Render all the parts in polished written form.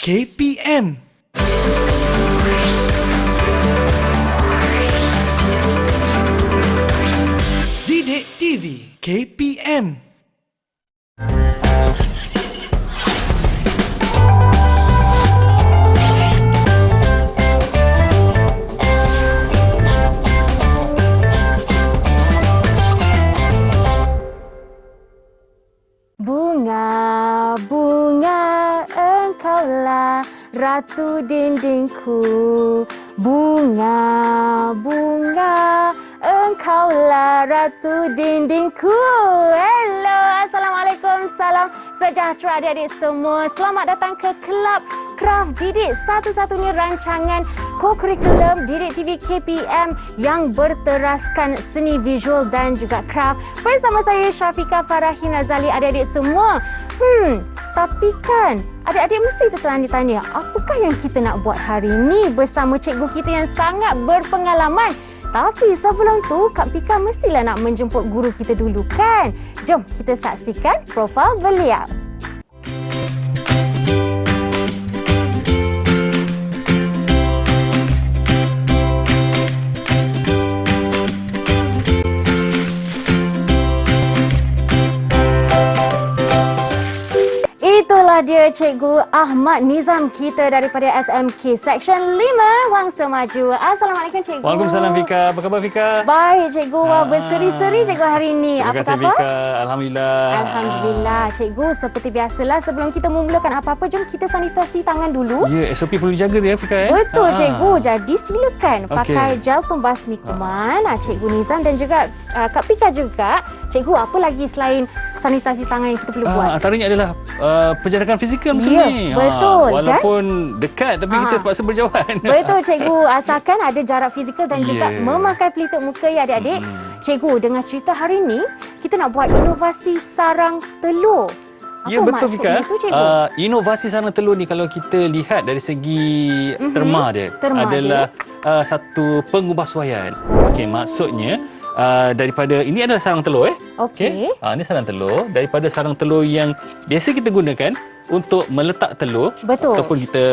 KPM. Didik TV KPM. Bunga, bunga, engkaulah ratu dindingku. Bunga, bunga, engkaulah ratu dindingku. Hello, Assalamualaikum, salam sejahtera adik-adik semua. Selamat datang ke Kelab Kraft Didik, satu-satunya rancangan co-curriculum Didik TV KPM yang berteraskan seni visual dan juga kraft. Bersama saya Syafiqah Farahin Razali, adik-adik semua. Tapi kan adik-adik mesti tertanya-tanya, apakah yang kita nak buat hari ini bersama cikgu kita yang sangat berpengalaman? Tapi sebelum tu, Kak Pika mestilah nak menjemput guru kita dulu kan? Jom kita saksikan profil beliau. Itulah dia Cikgu Ahmad Nizam kita daripada SMK Seksyen 5 Wangsa Maju. Assalamualaikum Cikgu. Waalaikumsalam Fika. Apa khabar Fika? Baik Cikgu. Berseri-seri Cikgu hari ini. Terima kasih Fika. Alhamdulillah. Alhamdulillah Cikgu. Seperti biasalah sebelum kita memulakan apa-apa, jom kita sanitasi tangan dulu. Ya, SOP perlu dijaga dia Fika. Betul Cikgu. Jadi silakan pakai gel pembasmi kuman Cikgu Nizam dan juga Kak Pika juga. Cikgu, apa lagi selain sanitasi tangan yang kita perlu buat? Antaranya adalah penjarakan fizikal macam ya, ni. Betul. Walaupun dekat tapi kita terpaksa berjauhan. Betul Cikgu. Asalkan ada jarak fizikal dan juga memakai pelitup muka ya adik-adik. Cikgu, dengan cerita hari ini, kita nak buat inovasi sarang telur. Apa betul Fika. itu, Cikgu? Inovasi sarang telur ni kalau kita lihat dari segi terma dia adalah satu pengubahsuaian. Okey, maksudnya daripada ini adalah sarang telur Okey. Ini sarang telur daripada sarang telur yang biasa kita gunakan untuk meletak telur. Betul. Ataupun kita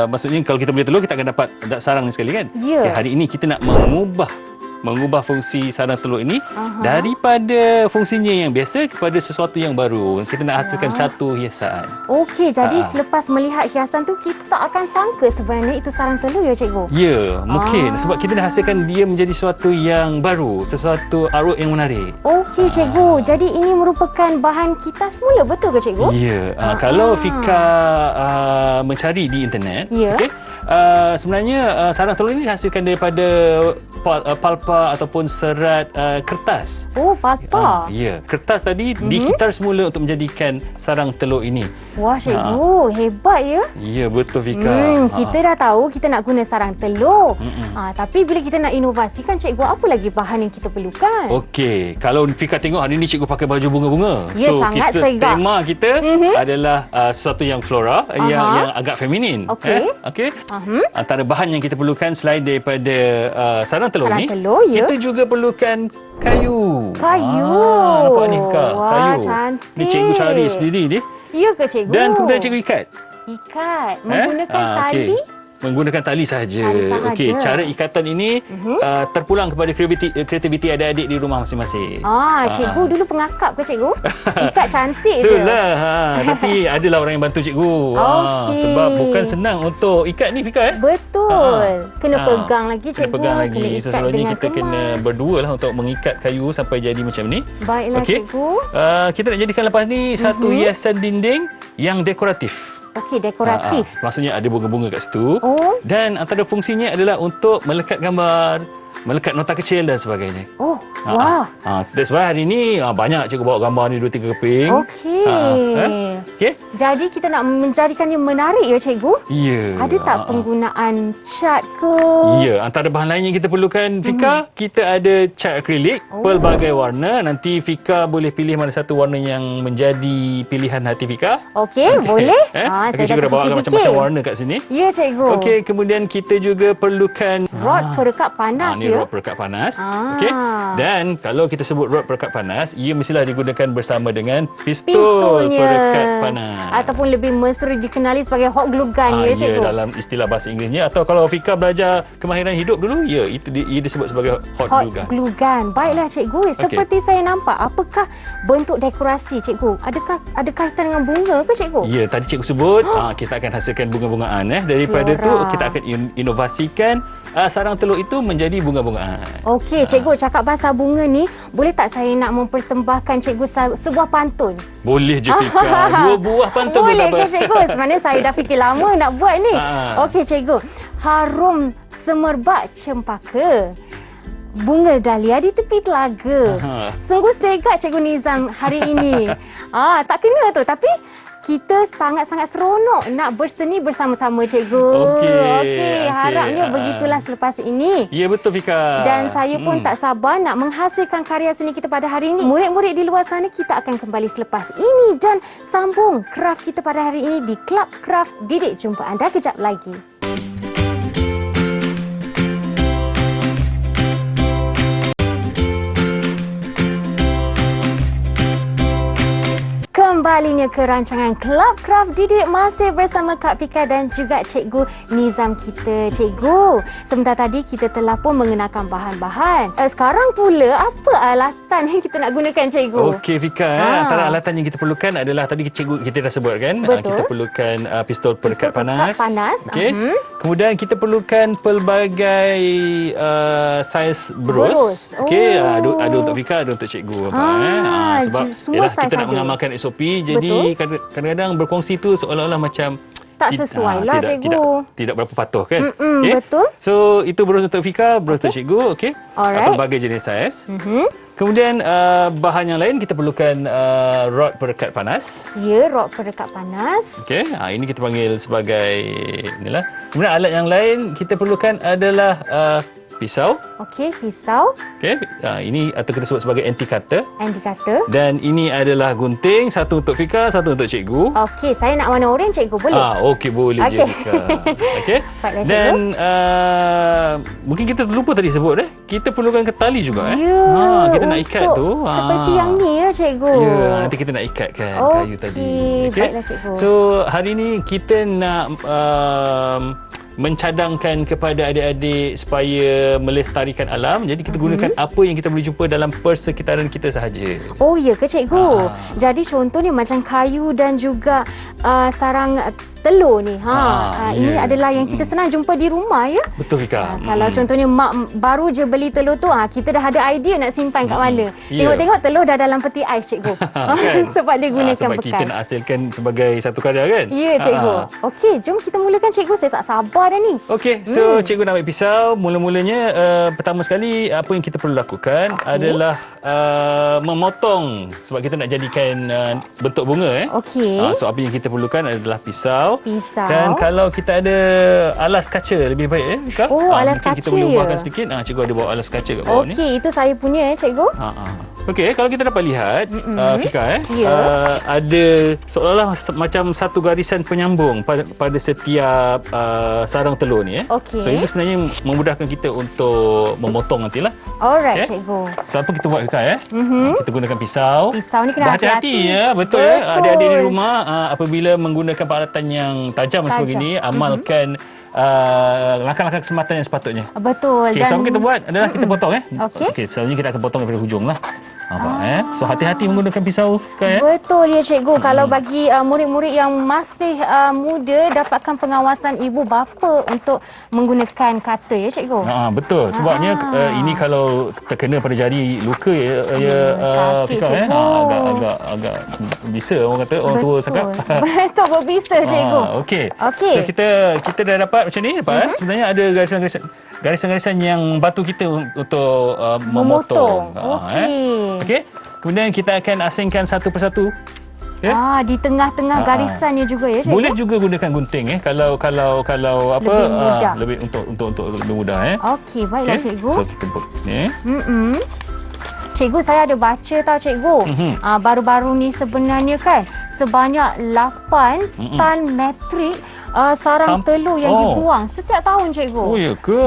maksudnya kalau kita beli telur kita akan dapat sarang ni sekali kan. Ya. Okay, hari ini kita nak mengubah fungsi sarang telur ini daripada fungsinya yang biasa kepada sesuatu yang baru. Kita nak hasilkan satu hiasan. Okey, jadi selepas melihat hiasan tu kita akan sangka sebenarnya itu sarang telur ya Cikgu? Ya, mungkin sebab kita nak hasilkan dia menjadi sesuatu yang baru, sesuatu artwork yang menarik. Okey Cikgu, jadi ini merupakan bahan kita semula, betul ke Cikgu? Ya, kalau Fika mencari di internet, sebenarnya sarang telur ini dihasilkan daripada palpa ataupun serat kertas. Oh, palpa. Ya, kertas tadi dikitar semula untuk menjadikan sarang telur ini. Wah Cikgu, hebat ya. Ya, betul Fika. Kita dah tahu kita nak guna sarang telur. Tapi bila kita nak inovasikan Cikgu, apa lagi bahan yang kita perlukan? Okey, kalau Fika tengok hari ini cikgu pakai baju bunga-bunga. Ya, sangat segak. Tema kita adalah sesuatu yang flora, yang agak feminin. Okey. Antara bahan yang kita perlukan selain daripada sarang telur ni, kita juga perlukan kayu. Nampak ni Kak, Wah, kayu. cantik. Ni cikgu cari sendiri ni. Ya ke Cikgu? Dan kemudian cikgu ikat. Ikat menggunakan tali. Menggunakan tali sahaja. Okey, cara ikatan ini terpulang kepada kreativiti adik-adik di rumah masing-masing. Cikgu dulu pengakap ke Cikgu? Ikat cantik je. Itulah. Tapi adalah orang yang bantu cikgu. Okey. Sebab bukan senang untuk ikat ni Fika. Betul. Kena pegang lagi Cikgu. Kena pegang lagi. Kena ikat Selalunya dengan kita kena berdua lah untuk mengikat kayu sampai jadi macam ni. Baiklah Cikgu. Kita nak jadikan lepas ni satu hiasan dinding yang dekoratif. Okey, dekoratif. Maksudnya ada bunga-bunga kat situ. Dan antara fungsinya adalah untuk melekat gambar, melekat nota kecil dan sebagainya. Wah. That's why hari ni banyak cikgu bawa gambar ni 2-3 keping. Okey. Jadi kita nak menjadikannya menarik ya Cikgu? Ya. Ada tak penggunaan cat ke? Ya, antara bahan lain yang kita perlukan Fika, kita ada cat akrilik pelbagai warna. Nanti Fika boleh pilih mana satu warna yang menjadi pilihan hati Fika. Okey, boleh. Saya cikgu dah bawa macam-macam warna kat sini. Ya Cikgu. Okey, kemudian kita juga perlukan rod perekat panas ni rod perekat panas. Okey. Dan kalau kita sebut rod perekat panas, ia mestilah digunakan bersama dengan pistol Pistolnya. perekat panas. Ataupun lebih mesra dikenali sebagai hot glue gun ya cikgu. Ya, dalam istilah bahasa Inggerisnya. Atau kalau Fika belajar kemahiran hidup dulu, ya itu ia disebut sebagai hot glue gun. Glue gun. Baiklah cikgu. Seperti saya nampak, apakah bentuk dekorasi cikgu? Adakah ada kaitan dengan bunga ke cikgu? Ya, tadi cikgu sebut kita akan hasilkan bunga-bungaan. Daripada tu kita akan inovasikan sarang telur itu menjadi bunga-bungaan. Okey, cikgu cakap pasal bunga ni, boleh tak saya nak mempersembahkan cikgu sebuah pantun? Boleh je Fika. 2 buah pantun boleh pun ke cikgu? Sebenarnya saya dah fikir lama nak buat ni. Okey cikgu. Harum semerbak cempaka, bunga dahlia di tepi telaga. Sungguh segat Cikgu Nizam hari ini. Tak kena tu, tapi kita sangat-sangat seronok nak berseni bersama-sama cikgu. Okey. Harapnya begitulah selepas ini. Ya, betul Fika. Dan saya pun tak sabar nak menghasilkan karya seni kita pada hari ini. Murid-murid di luar sana, kita akan kembali selepas ini dan sambung kraft kita pada hari ini di Club Kraft Didik. Jumpa anda kejap lagi. Kembalinya ke rancangan Club Kraft Didik, masih bersama Kak Fika dan juga Cikgu Nizam kita. Cikgu, sebentar tadi kita telah pun mengenalkan bahan-bahan. Sekarang pula, apa alatan yang kita nak gunakan cikgu? Okey Fika, antara alatan yang kita perlukan adalah tadi cikgu kita dah sebut kan. Kita perlukan pistol perekat panas. Okey. Kemudian kita perlukan pelbagai saiz berus. Okey, ada untuk Fika, ada untuk cikgu. Sebab kita nak mengamalkan SOP. Jadi kadang-kadang berkongsi tu seolah-olah macam tak sesuai lah cikgu. Tidak berapa patuh kan? Okay? Betul. So itu berus untuk Fika, berus untuk cikgu. Okey. Berbagai jenis saiz. Kemudian bahan yang lain kita perlukan rod perekat panas. Ya, rod perekat panas. Okey, ini kita panggil sebagai inilah. Kemudian alat yang lain kita perlukan adalah pisau. Okey, pisau. Okey, ini atau kita sebut sebagai anti cutter. Anti cutter. Dan ini adalah gunting, satu untuk Fika, satu untuk cikgu. Okey, saya nak warna oren cikgu, boleh? Okey, boleh je Fika. Okey. Dan mungkin kita terlupa tadi sebut kita perlukan tali juga kita nak ikat tu. Seperti yang ni ya cikgu. Ya, nanti kita nak ikatkan kayu tadi. Okey, baiklah cikgu. So, hari ni kita nak mencadangkan kepada adik-adik supaya melestarikan alam. Jadi kita gunakan apa yang kita boleh jumpa dalam persekitaran kita sahaja. Oh ya ke cikgu? Jadi contohnya macam kayu dan juga sarang telur ni. Ini adalah yang kita senang jumpa di rumah ya. Betul Fika. Kalau contohnya mak baru je beli telur tu, kita dah ada idea nak simpan kat mana. Tengok-tengok telur dah dalam peti ais cikgu. Kan? Sebab dia gunakan sebab bekas. Kita nak hasilkan sebagai satu karya kan? Ya cikgu. Okey, jom kita mulakan cikgu. Saya tak sabar dah ni. Okey, so cikgu nak ambil pisau. Mula-mulanya pertama sekali apa yang kita perlu lakukan adalah memotong, sebab kita nak jadikan bentuk bunga Okey. So apa yang kita perlukan adalah pisau. Dan Pisau. kalau kita ada alas kaca lebih baik Kak. Alas kaca. Kita boleh ubahkan sedikit. Cikgu ada bawa alas kaca kat bawah ni. Okey, itu saya punya cikgu. Okey, kalau kita dapat lihat Fika ada seolah-olah macam satu garisan penyambung pada setiap sarang telur ni Okey. So ini sebenarnya memudahkan kita untuk memotong nantilah. Alright cikgu. So apa kita buat Fika kita gunakan pisau. Pisau ni kena hati-hati ya, betul ya. Adik-adik di rumah apabila menggunakan peralatan yang tajam sebegini, amalkan langkah-langkah keselamatan yang sepatutnya. Betul. Okey, so apa kita buat adalah kita potong Okey. Selalunya kita akan potong daripada hujung lah. So hati-hati menggunakan pisau Betul ya cikgu. Kalau bagi murid-murid yang masih muda, dapatkan pengawasan ibu bapa untuk menggunakan cutter ya cikgu. Betul. Sebabnya ini kalau terkena pada jari luka sakit cikgu. agak bisa orang kata, orang tua cakap. Betul, berbisa cikgu. Okey. So kita dah dapat macam ni. Sebenarnya ada garisan-garisan yang bantu kita untuk memotong. Okey. Kemudian kita akan asingkan satu persatu. Di tengah-tengah garisannya juga ya cikgu. Boleh juga gunakan gunting kalau apa lebih mudah. Lebih untuk lebih mudah Okey, baiklah cikgu. So kita buat ni. Cikgu, saya ada baca tau cikgu. Baru-baru ni sebenarnya kan sebanyak 8 tan metrik sarang telur yang dibuang setiap tahun cikgu. Oh ya ke?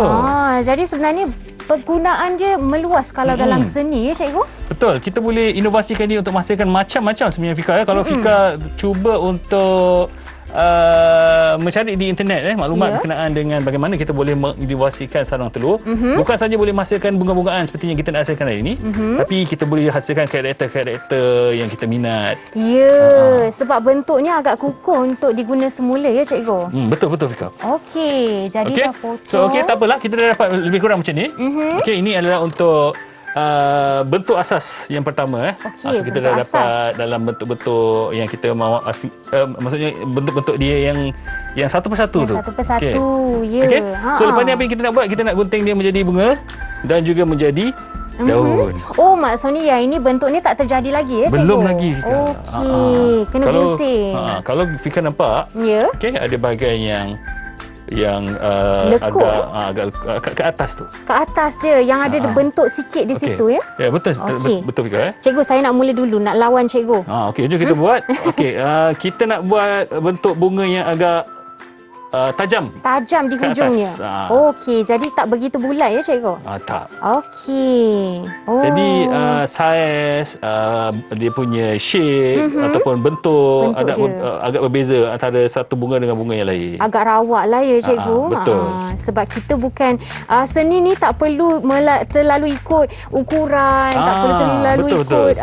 Jadi sebenarnya penggunaan dia meluas kalau dalam seni ya cikgu. Betul, kita boleh inovasikan dia untuk menghasilkan macam-macam sebenarnya Fika. Kalau Fika cuba untuk mencari di internet maklumat berkenaan dengan bagaimana kita boleh menginovasikan sarang telur. Bukan saja boleh menghasilkan bunga-bungaan seperti yang kita nak hasilkan hari ini, tapi kita boleh hasilkan karakter-karakter yang kita minat. Ya, sebab bentuknya agak kukuh untuk diguna semula ya cikgu. Betul Fika. Okey, jadi dah foto. So tak apalah, kita dah dapat lebih kurang macam ni. Okey, ini adalah untuk bentuk asas yang pertama. Okey, So kita dah dapat asas dalam bentuk-bentuk yang kita mahu maksudnya bentuk-bentuk dia yang satu persatu tu. Satu persatu. Ya. Okey. So lepas ni apa yang kita nak buat? Kita nak gunting dia menjadi bunga dan juga menjadi daun. Oh, maksudnya yang ini bentuk ni tak terjadi lagi ya cikgu? Belum lagi Fika. Okey, kena gunting. Kalau Fika nampak, Ya. okey, ada bahagian yang Lekuk, agak ke atas tu. Ke atas dia yang ada bentuk sikit di situ ya. Ya, betul. Okey. Betul Fika. Cikgu, saya nak mula dulu, nak lawan cikgu. Okey, jom kita buat. Okey, kita nak buat bentuk bunga yang agak tajam. Tajam di ke hujungnya. atas. Okey, jadi tak begitu bulat ya cikgu? Tak. Okey. Oh. Jadi saiz dia punya shape ataupun bentuk ada agak berbeza antara satu bunga dengan bunga yang lain. Agak rawak lah ya cikgu. Betul. Sebab kita bukan seni ni tak perlu terlalu ikut ukuran, tak perlu terlalu betul. ikut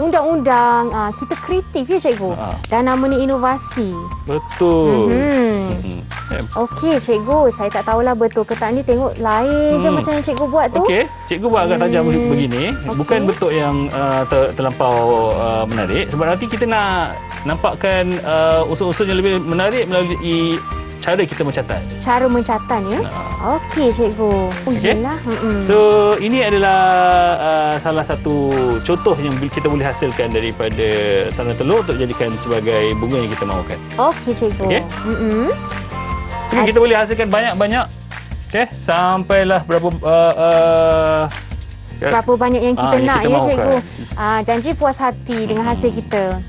undang-undang. Kita kreatif ya cikgu. Dan namanya inovasi. Betul. Okey cikgu, saya tak tahulah betul ke tak ni, tengok lain je macam yang cikgu buat tu. Okey, cikgu buat agak tajam begini. Bukan bentuk yang terlampau menarik, sebab nanti kita nak nampakkan unsur-unsur yang lebih menarik melalui cara kita mencatat. Cara mencatat ya. Okey cikgu. Iyalah. So ini adalah salah satu contoh yang kita boleh hasilkan daripada sarang telur untuk jadikan sebagai bunga yang kita mahukan. Okey cikgu. Okey. Kita boleh hasilkan banyak-banyak. Okey, sampailah berapa berapa banyak yang kita nak kita ya cikgu. mahukan. Janji puas hati dengan hasil kita.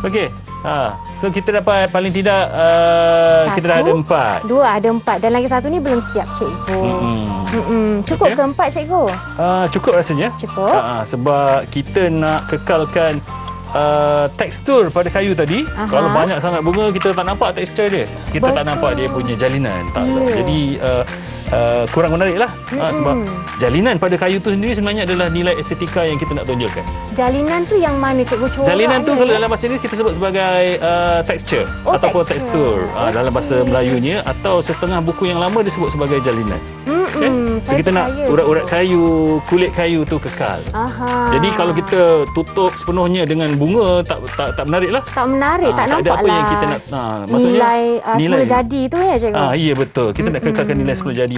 Okey. So kita dapat paling tidak kita dah ada 4. 2 ada 4 dan lagi satu ni belum siap cikgu. Cukup Okey. ke 4 cikgu? Cukup rasanya. Cukup. Sebab kita nak kekalkan tekstur pada kayu tadi. Kalau banyak sangat bunga, kita tak nampak tekstur dia. Kita tak nampak dia punya jalinan. Jadi kurang menarik lah. Sebab jalinan pada kayu tu sendiri sebenarnya adalah nilai estetika yang kita nak tonjolkan. Jalinan tu yang mana cikgu? Corak Jalinan tu ni? kalau dalam bahasa Inggeris kita sebut sebagai texture ataupun tekstur. Dalam bahasa Melayunya atau setengah buku yang lama disebut sebagai jalinan. Okay? So kita nak urat-urat kayu, kulit kayu tu kekal. Jadi kalau kita tutup sepenuhnya dengan bunga tak menarik lah. Tak menarik, tak nampak ada apa lah. yang kita nak maksudnya nilai semula jadi tu ya cikgu. Ya betul. Kita nak kekalkan nilai semula jadi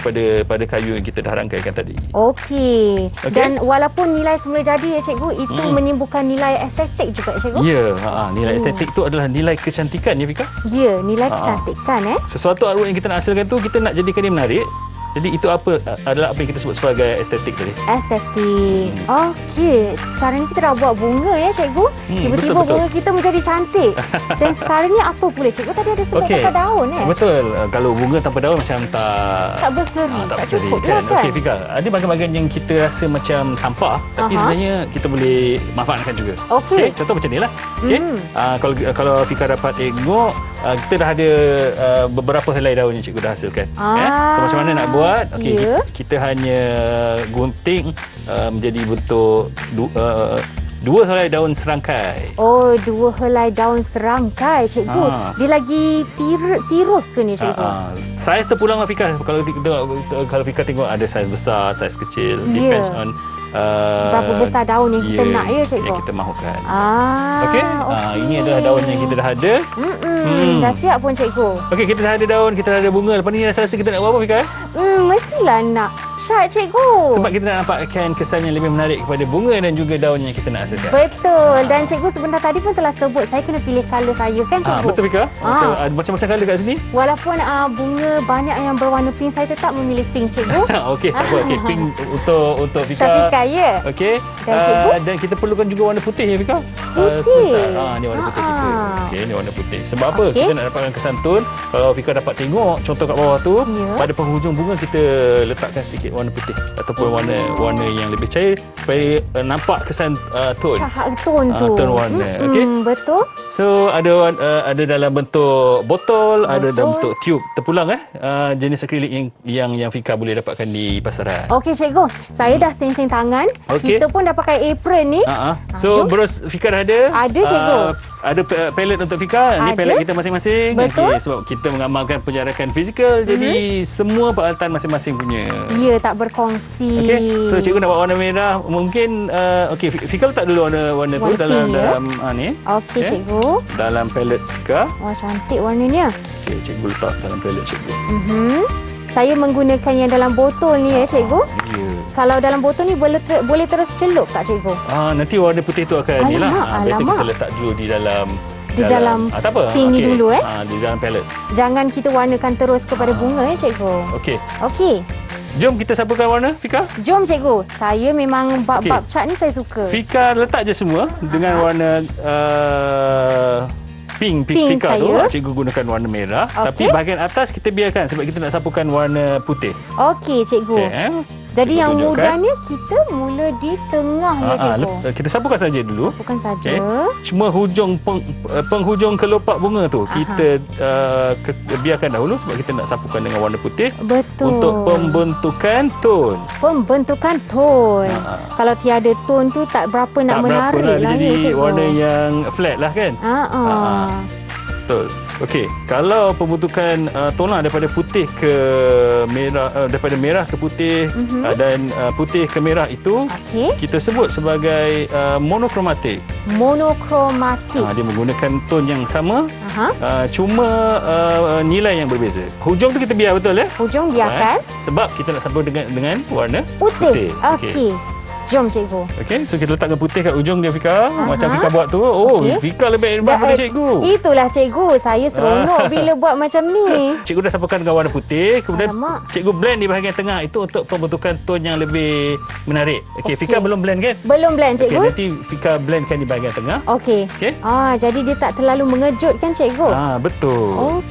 pada kayu yang kita dah rangkaikan tadi. Okey. Dan walaupun nilai semula jadi ya cikgu, itu menimbulkan nilai estetik juga cikgu. Ya, nilai estetik tu adalah nilai kecantikan ya Fika. Ya, nilai kecantikan Sesuatu artwork yang kita nak hasilkan tu kita nak jadikan dia menarik. Jadi itu adalah apa yang kita sebut sebagai estetik tadi. Estetik. Okey. Sekarang ni kita dah buat bunga ya cikgu. Tiba-tiba betul. bunga kita menjadi cantik. Dan sekarang ni apa pula cikgu? Tadi ada sebut pasal daun Betul. Kalau bunga tanpa daun macam tak berseri. tak berseri cukup kan. kan? Okey Fika, ada bahagian-bahagian yang kita rasa macam sampah tapi sebenarnya kita boleh manfaatkan juga. Okey. Contoh macam ni lah. Okey. Kalau Fika dapat tengok kita dah ada beberapa helai daun yang cikgu dah hasilkan. So macam mana nak buat? Okey, kita hanya gunting menjadi bentuk dua helai daun serangkai. Oh, 2 helai daun serangkai cikgu. Dia lagi tirus ke ni cikgu? Saiz terpulang lah Fika. Kalau Fika tengok ada saiz besar, saiz kecil. Depends on berapa besar daun yang kita nak ya cikgu? Yang kita mahukan. Okey. Ini adalah daun yang kita dah ada. Dah siap pun cikgu. Okey, kita dah ada daun, kita dah ada bunga. Lepas ni rasa kita nak buat apa Fika? Mestilah nak Dahsyat cikgu. Sebab kita nak nampakkan kesan yang lebih menarik kepada bunga dan juga daun yang kita nak hasilkan. Betul. Dan cikgu sebentar tadi pun telah sebut saya kena pilih colour saya kan cikgu? Betul Fika. Ada macam-macam colour kat sini. Walaupun bunga banyak yang berwarna pink, saya tetap memilih pink cikgu. Okey, tak apa. Okey, pink untuk Fika. Fika, ya. Okey. Dan kita perlukan juga warna putih ya Fika. Putih. Ni warna putih kita. Okey, ni warna putih. Sebab apa? Kita nak dapatkan kesan tone. Kalau Fika dapat tengok contoh kat bawah tu, pada penghujung bunga kita letakkan sedikit warna putih ataupun warna yang lebih cair supaya nampak kesan tone. Tone tu. Tone warna. Okey. Betul. So ada dalam bentuk botol, ada dalam bentuk tube terpulang jenis akrilik yang Fika boleh dapatkan di pasaran. Okey cikgu, saya dah sing-sing tangan. Kita pun dah pakai apron ni. So bros Fika dah ada. Ada cikgu. Ada palette untuk Fika. Ni palette kita masing-masing. Betul. Okay, sebab kita mengamalkan penjarakan fizikal, jadi semua peralatan masing-masing punya. Ya, tak berkongsi. Okey. So cikgu nak buat warna merah. Mungkin Fika letak dulu warna tu dalam ni. Okey cikgu. Dalam palette Fika. Wah, cantik warnanya. Okey, cikgu letak dalam palette cikgu. Saya menggunakan yang dalam botol ni ya cikgu. Ya. Kalau dalam botol ni boleh terus celup tak cikgu? Nanti warna putih tu akan ni lah. Better kita letak dulu di dalam tak apa. Sini dulu di dalam palette. Jangan kita warnakan terus kepada bunga ya cikgu. Okey. Jom kita sapukan warna Fika. Jom cikgu. Saya memang bab-bab cat ni saya suka. Fika letak je semua dengan warna pink Fika tu. Cikgu gunakan warna merah. Tapi bahagian atas kita biarkan sebab kita nak sapukan warna putih. Okey cikgu. Jadi yang mudahnya kita mula di tengah ya cikgu. Kita sapukan saja dulu. Sapukan saja. Cuma penghujung kelopak bunga tu kita biarkan dahulu sebab kita nak sapukan dengan warna putih. Betul. Untuk pembentukan tone. Pembentukan tone. Kalau tiada tone tu tak berapa nak menarik lah ya cikgu. Warna yang flat lah kan. Betul. Okey, kalau pembentukan tone daripada putih ke merah, daripada merah ke putih dan putih ke merah itu kita sebut sebagai monokromatik. Monokromatik. Dia menggunakan tone yang sama, cuma nilai yang berbeza. Hujung tu kita biar betul ya? Hujung biarkan. Sebab kita nak sambung dengan warna putih. Okey. Jom cikgu. Okey, so kita letakkan putih kat ujung dia Fika. Macam Fika buat tu. Fika lebih hebat daripada cikgu. Itulah cikgu. Saya seronok bila buat macam ni. Cikgu dah sapukan dengan warna putih. Kemudian cikgu blend di bahagian tengah itu untuk pembentukan tone yang lebih menarik. Okey, Fika belum blend kan? Belum blend cikgu. Nanti Fika blendkan di bahagian tengah. Okey. Jadi dia tak terlalu mengejutkan cikgu. Betul.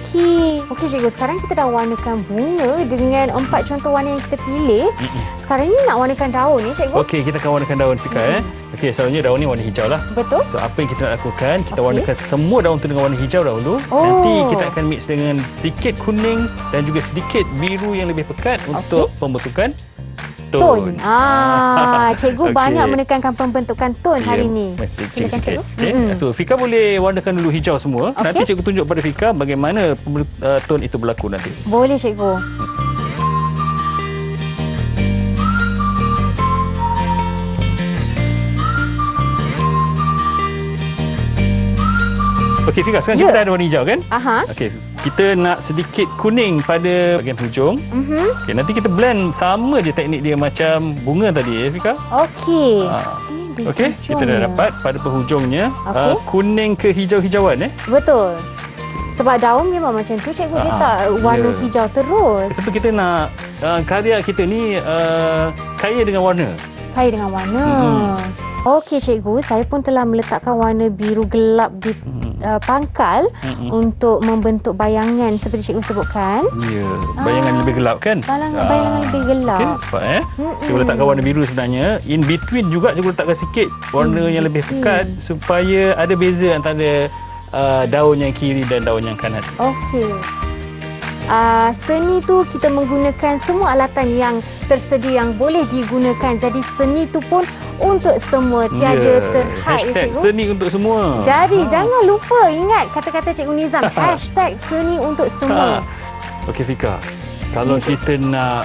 Okey cikgu, sekarang kita dah warnakan bunga dengan 4 contoh warna yang kita pilih. Sekarang ni nak warnakan daun ni cikgu. Okey, kita akan warnakan daun Fika Okey, selalunya daun ni warna hijau lah. Betul. So apa yang kita nak lakukan, kita warnakan semua daun tu dengan warna hijau dahulu. Nanti kita akan mix dengan sedikit kuning dan juga sedikit biru yang lebih pekat untuk pembentukan tone. Cikgu banyak menekankan pembentukan tone hari ni. Silakan cikgu. So Fika boleh warnakan dulu hijau semua. Nanti cikgu tunjuk pada Fika bagaimana tone itu berlaku nanti. Boleh cikgu. Okey Fika, sekarang kita dah ada warna hijau kan? Okey, kita nak sedikit kuning pada bahagian hujung. Okey, nanti kita blend sama je teknik dia macam bunga tadi ya Fika. Okey. Okey, kita dah dapat pada penghujungnya kuning ke hijau-hijauan Betul. Sebab daun memang macam tu cikgu, dia tak warna hijau terus. Tentu kita nak karya kita ni kaya dengan warna. Kaya dengan warna. Okey cikgu, saya pun telah meletakkan warna biru gelap di pangkal untuk membentuk bayangan seperti cikgu sebutkan. Ya, bayangan lebih gelap kan? Bayangan lebih gelap. Okey, nampak Cikgu letakkan warna biru sebenarnya. In between juga cikgu letakkan sikit warna yang lebih pekat supaya ada beza antara daun yang kiri dan daun yang kanan. Okey. Seni tu kita menggunakan semua alatan yang tersedia yang boleh digunakan. Jadi seni tu pun untuk semua, tiada terhad ya cikgu. Seni untuk semua. Jadi jangan lupa ingat kata-kata Cikgu Nizam. Hashtag seni untuk semua. Okey Fika, kalau kita nak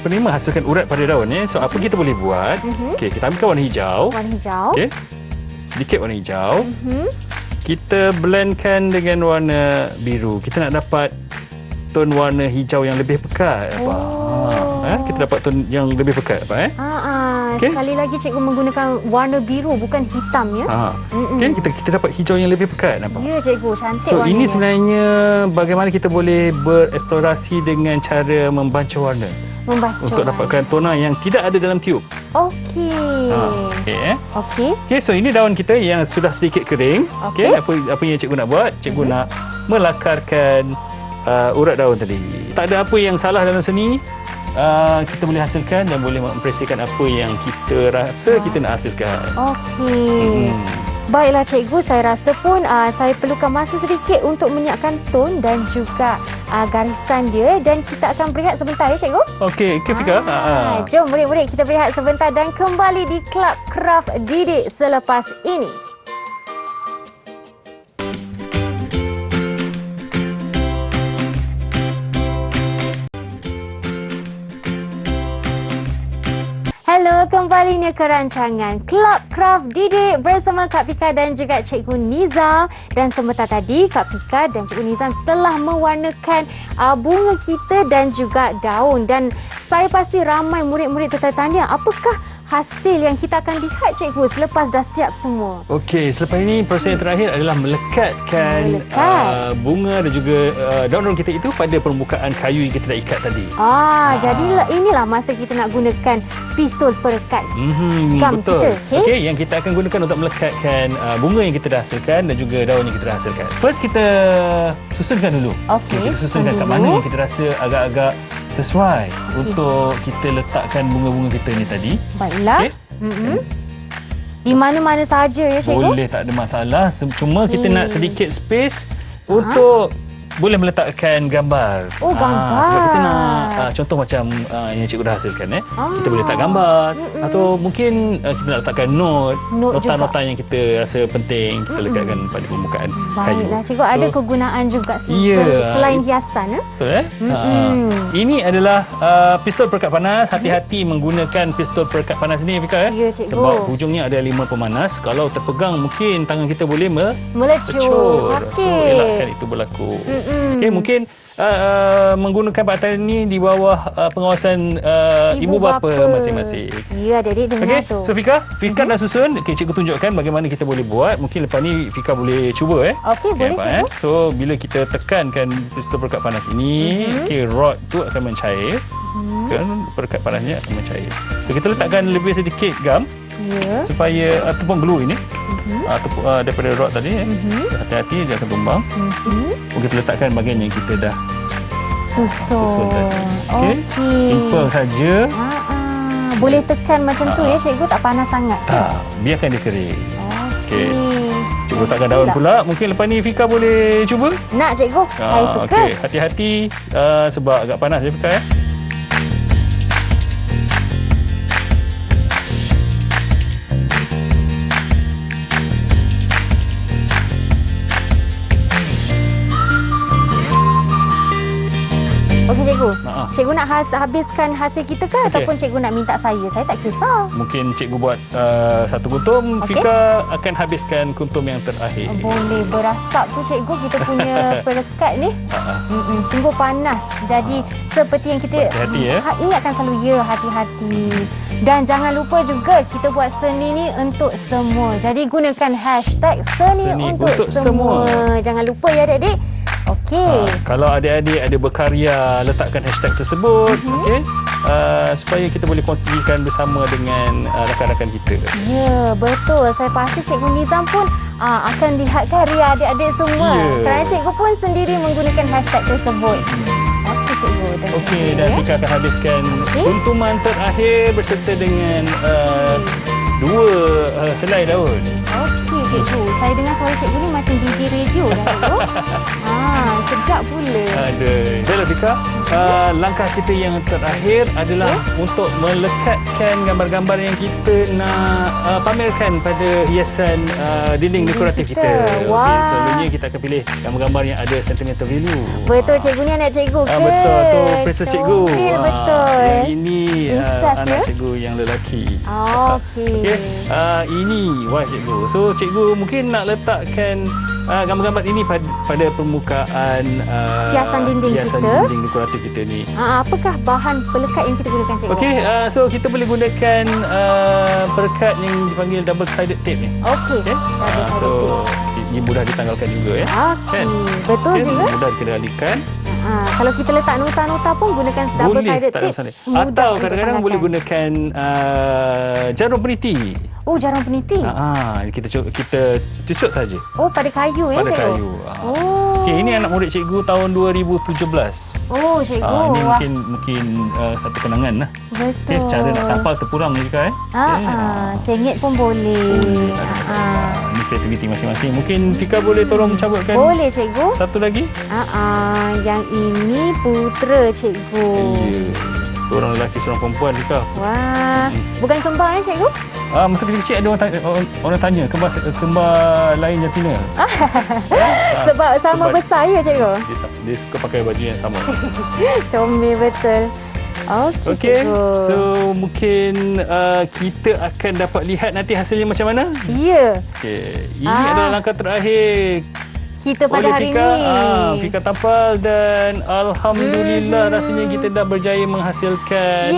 menghasilkan urat pada daun so apa kita boleh buat? Okey, kita ambilkan warna hijau. Okey, sedikit warna hijau. Kita blendkan dengan warna biru. Kita nak dapat tone warna hijau yang lebih pekat. Kita dapat tone yang lebih pekat apa Okay. Sekali lagi cikgu menggunakan warna biru bukan hitam ya. Okay, kita dapat hijau yang lebih pekat nampak. Ya cikgu, cantik So warnanya. ini sebenarnya bagaimana kita boleh bereksplorasi dengan cara membaca warna. Untuk dapatkan tona yang tidak ada dalam tiup. Okey. Okey, so ini daun kita yang sudah sedikit kering. Okey, apa yang cikgu nak buat? Cikgu nak melakarkan urat daun tadi. Tak ada apa yang salah dalam seni. Kita boleh hasilkan dan boleh mengekspresikan apa yang kita rasa kita nak hasilkan. Okey. Baiklah cikgu, saya rasa pun saya perlukan masa sedikit untuk menyiapkan tone dan juga garisan dia, dan kita akan berehat sebentar ya cikgu. Okey, Fika. Jom murid-murid kita berehat sebentar dan kembali di Club Craft Didik selepas ini. Halo, kembalinya ke rancangan Club Craft Didik bersama Kak Pika dan juga Cikgu Nizam. Dan sebentar tadi Kak Pika dan Cikgu Nizam telah mewarnakan bunga kita dan juga daun. Dan saya pasti ramai murid-murid tertanya, apakah hasil yang kita akan lihat cikgu selepas dah siap semua? Okey, selepas ini proses yang terakhir adalah melekatkan bunga dan juga daun-daun kita itu pada permukaan kayu yang kita dah ikat tadi. Jadi inilah masa kita nak gunakan pistol perekat gam betul. kita. Okey, yang kita akan gunakan untuk melekatkan bunga yang kita dah hasilkan dan juga daun yang kita dah hasilkan. First kita susunkan dulu. Okey, kita susunkan kat mana yang kita rasa agak-agak sesuai untuk kita letakkan bunga-bunga kita ni tadi. Baiklah. Di mana-mana saja ya cikgu? Boleh, tak ada masalah. Cuma kita nak sedikit space untuk boleh meletakkan gambar. Gambar. Sebab kita nak contoh macam yang cikgu dah hasilkan. Kita boleh letak gambar atau mungkin kita nak letakkan nota-nota yang kita rasa penting kita letakkan pada permukaan kayu. Baiklah cikgu, ada kegunaan juga selain hiasan. Betul Ini adalah pistol perekat panas. Hati-hati menggunakan pistol perekat panas ni Fika. Ya cikgu. Sebab hujungnya ada 5 pemanas. Kalau terpegang mungkin tangan kita boleh melecur. Sakit. Elakkan itu berlaku. Okey, mungkin menggunakan pakaian ini di bawah pengawasan ibu bapa masing-masing. Ya, adik-adik dengar tu. So Fika dah susun. Okey, cikgu tunjukkan bagaimana kita boleh buat. Mungkin lepas ni Fika boleh cuba Okey, boleh cikgu. So bila kita tekankan pistol perekat panas ini, rod tu akan mencair. Kan perekat panasnya akan mencair. So kita letakkan lebih sedikit gam. Supaya ataupun glue ini daripada rod tadi hati-hati dia akan tumbang. Kita letakkan bahagian yang kita dah susun tadi. Okey. Simple saja. Boleh tekan macam tu ya cikgu, tak panas sangat. Tak, biarkan dia kering. Okey. Cikgu letakkan daun pula. Mungkin lepas ni Fika boleh cuba? Nak cikgu, saya suka. Okey, hati-hati sebab agak panas ya Fika. Okey cikgu. Cikgu nak habiskan hasil kita ke ataupun cikgu nak minta saya? Saya tak kisah. Mungkin cikgu buat satu kuntum, Fika akan habiskan kuntum yang terakhir. Boleh, berasap tu cikgu kita punya perekat ni. Sungguh panas. Jadi seperti yang kita ingatkan selalu, hati-hati. Dan jangan lupa juga kita buat seni ni untuk semua. Jadi gunakan hashtag seni untuk semua. Jangan lupa ya adik-adik. Okey. Kalau adik-adik ada berkarya, letakkan hashtag tersebut, supaya kita boleh kongsikan bersama dengan rakan-rakan kita. Ya, betul. Saya pasti Cikgu Nizam pun akan lihat karya adik-adik semua. Kerana cikgu pun sendiri menggunakan hashtag tersebut. Okey cikgu. Okey, dan Fika akan habiskan kuntuman terakhir berserta dengan 2 helai daun. Okey cikgu, saya dengar suara cikgu ni macam DJ radio dah cikgu. Sedap pula. Baiklah Fika, langkah kita yang terakhir adalah untuk melekatkan gambar-gambar yang kita nak pamerkan pada hiasan dinding dekoratif kita. Selalunya kita akan pilih gambar-gambar yang ada sentimental value. Betul cikgu, ni anak cikgu ke? Betul, tu princess cikgu. Betul. Yang ini anak cikgu yang lelaki. Okey. Ini wife cikgu. So cikgu mungkin nak letakkan gambar-gambar ini pada permukaan menggunakan hiasan hiasan kita. dinding dekoratif kita ni. Apakah bahan pelekat yang kita gunakan, cikgu? Okey, so kita boleh gunakan perekat yang dipanggil double sided tape ni. Okey. Okay? Double sided So tape. ini mudah ditanggalkan juga ya. Okey. Betul Okay, juga. mudah dikendalikan. Kalau kita letak nota-nota pun gunakan double Boleh sided tak tape. ada masalah. Mudah Atau untuk kadang-kadang boleh tanggalkan. gunakan jarum peniti. Oh, jarum peniti. Kita cucuk saja Oh, pada kayu ya, pada cikgu? kayu. Oh. Okey, ini anak murid cikgu tahun 2017. Oh, cikgu. Ini Wah, mungkin satu kenangan lah. betul. Okay, cara nak tampal terpulang ni juga Sengit pun boleh. Ini kreativiti masing-masing. Mungkin Fika boleh tolong cabutkan Boleh, cikgu. satu lagi? Yang ini putera, cikgu. Ya. Seorang lelaki, seorang perempuan Fika. Wah, bukan kembar ya, cikgu? Masa kecil-kecil ada orang tanya kembar lain jantina. Sebab sama sebab besar ya, cikgu? dia suka pakai baju yang sama. Comel betul. Okey, Okey, cikgu. so mungkin kita akan dapat lihat nanti hasilnya macam mana. Ya, Okey, ini adalah langkah terakhir kita pada oleh hari Fika. ini. Fika tampal dan alhamdulillah rasanya kita dah berjaya menghasilkan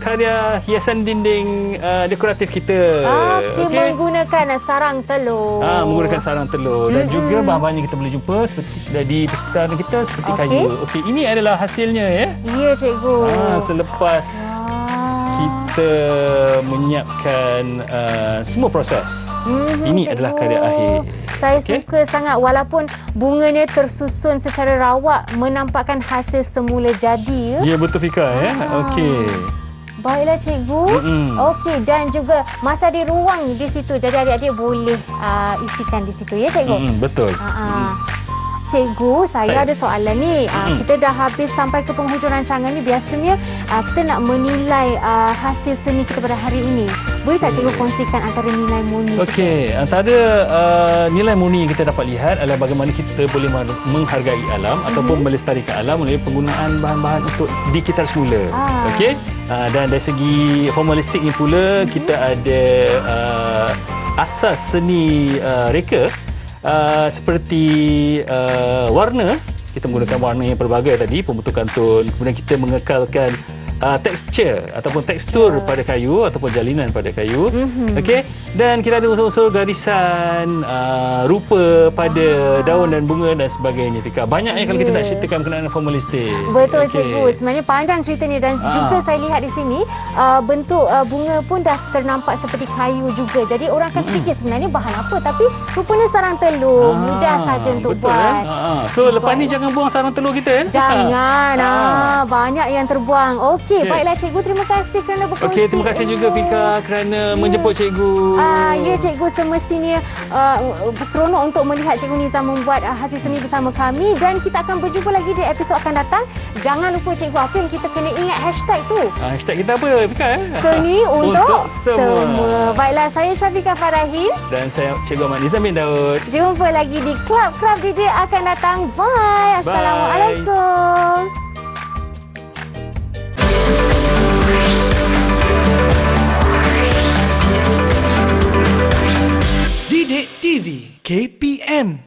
karya hiasan dinding dekoratif kita. Okey, menggunakan sarang telur. Menggunakan sarang telur dan juga bahan-bahan yang kita boleh jumpa seperti di persekitaran kita seperti kayu. Okey, ini adalah hasilnya ya. Ya, cikgu. Selepas kita menyiapkan semua proses. Ini cikgu. adalah karya akhir. Saya suka sangat walaupun bunganya tersusun secara rawak menampakkan hasil semula jadi ya. Ya, betul Fika ya. Okey. Baiklah, cikgu. Okey, dan juga masih ada ruang di situ. Jadi adik-adik boleh isikan di situ ya, cikgu. Betul. Cikgu, saya ada soalan ni. Kita dah habis sampai ke penghujung rancangan ni. Biasanya kita nak menilai hasil seni kita pada hari ini. Boleh tak cikgu kongsikan antara nilai murni? Okey, antara nilai murni yang kita dapat lihat adalah bagaimana kita boleh menghargai alam ataupun melestarikan alam melalui penggunaan bahan-bahan untuk di sekitar semula. Okey, dan dari segi formalistik ni pula kita ada asas seni reka. Seperti warna, kita menggunakan warna yang pelbagai tadi, pembentukan tone, kemudian kita mengekalkan tekstur ataupun tekstur pada kayu ataupun jalinan pada kayu. Okey, dan kita ada unsur-unsur garisan, rupa pada daun dan bunga dan sebagainya. Fika, banyak kalau kita nak ceritakan berkenaan formalistik. Betul, cikgu. Sebenarnya panjang ceritanya dan juga saya lihat di sini bentuk bunga pun dah ternampak seperti kayu juga. Jadi orang akan terfikir sebenarnya bahan apa, tapi rupanya sarang telur. Mudah saja untuk betul, buat. So lepas ni jangan buang sarang telur kita. Jangan. Banyak yang terbuang. Okey, baiklah cikgu, terima kasih kerana berkongsi. Okey, terima kasih juga Fika kerana menjemput cikgu. Ya, cikgu, semestinya seronok untuk melihat Cikgu Nizam membuat hasil seni bersama kami dan kita akan berjumpa lagi di episod akan datang. Jangan lupa cikgu, apa yang kita kena ingat hashtag tu? Hashtag kita apa Fika? Seni untuk semua. Baiklah, saya Syafiqah Farahin Dan saya Cikgu Ahmad Nizam bin Daud. Jumpa lagi di Club Didik akan datang. Bye. Assalamualaikum. Didik TV KPM